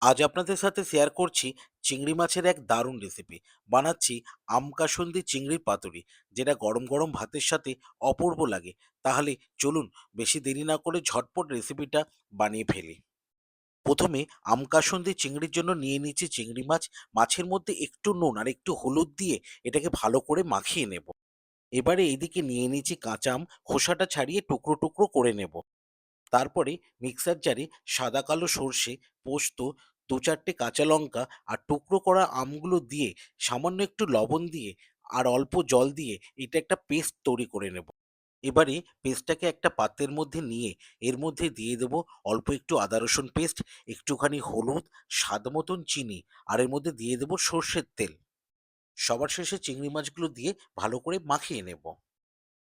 আজ আপনাদের সাথে শেয়ার করছি চিংড়ি মাছের এক দারুণ রেসিপি। বানাচ্ছি আমকাসন্দি চিংড়ির পাতুরি, যেটা গরম গরম ভাতের সাথে অপূর্ব লাগে। তাহলে চলুন, বেশি দেরি না করে ঝটপট রেসিপিটা বানিয়ে ফেলি। প্রথমে আমকাসন্দি চিংড়ির জন্য নিয়ে নিচ্ছি চিংড়ি মাছ। মাছের মধ্যে একটু নুন আর একটু হলুদ দিয়ে এটাকে ভালো করে মাখিয়ে নেব। এবারে এইদিকে নিয়ে নিচ্ছি কাঁচা আম, খোসাটা ছাড়িয়ে টুকরো টুকরো করে নেব। তারপরে মিক্সার জারে সাদা কালো সর্ষে, পোস্ত, দু চারটে কাঁচা লঙ্কা আর টুকরো করা আমগুলো দিয়ে সামান্য একটু লবণ দিয়ে আর অল্প জল দিয়ে এটা একটা পেস্ট তৈরি করে নেব। এবারে পেস্টটাকে একটা পাত্রের মধ্যে নিয়ে এর মধ্যে দিয়ে দেবো অল্প একটু আদা রসুন পেস্ট, একটুখানি হলুদ, স্বাদ মতন চিনি, আর এর মধ্যে দিয়ে দেবো সর্ষের তেল। সবার শেষে চিংড়ি মাছগুলো দিয়ে ভালো করে মাখিয়ে নেব।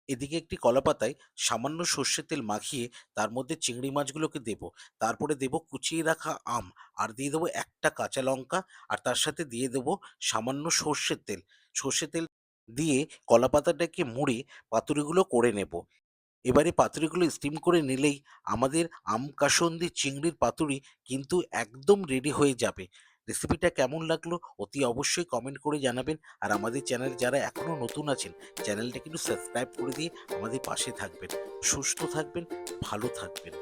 এদিকে একটি কলাপাতায় সামান্য সর্ষের তেল মাখিয়ে তার মধ্যে চিংড়ি মাছগুলোকে দেব। তারপরে দেব কুচিয়ে রাখা আম, আর দিয়ে দেবো একটা কাঁচা লঙ্কা, আর তার সাথে দিয়ে দেবো সামান্য সর্ষের তেল। সর্ষের তেল দিয়ে কলাপাতাটাকে মুড়ে পাতুরিগুলো করে নেব। এবারে পাতুরিগুলো স্টিম করে নিলেই আমাদের আম কাসন্দি চিংড়ির পাতুরি কিন্তু একদম রেডি হয়ে যাবে। রেসিপিটা কেমন লাগলো অতি অবশ্যই কমেন্ট করে জানাবেন। আর আমাদের চ্যানেল যারা এখনও নতুন আছেন, চ্যানেলটা কিন্তু সাবস্ক্রাইব করে দিয়ে আমাদের পাশে থাকবেন। সুস্থ থাকবেন, ভালো থাকবেন।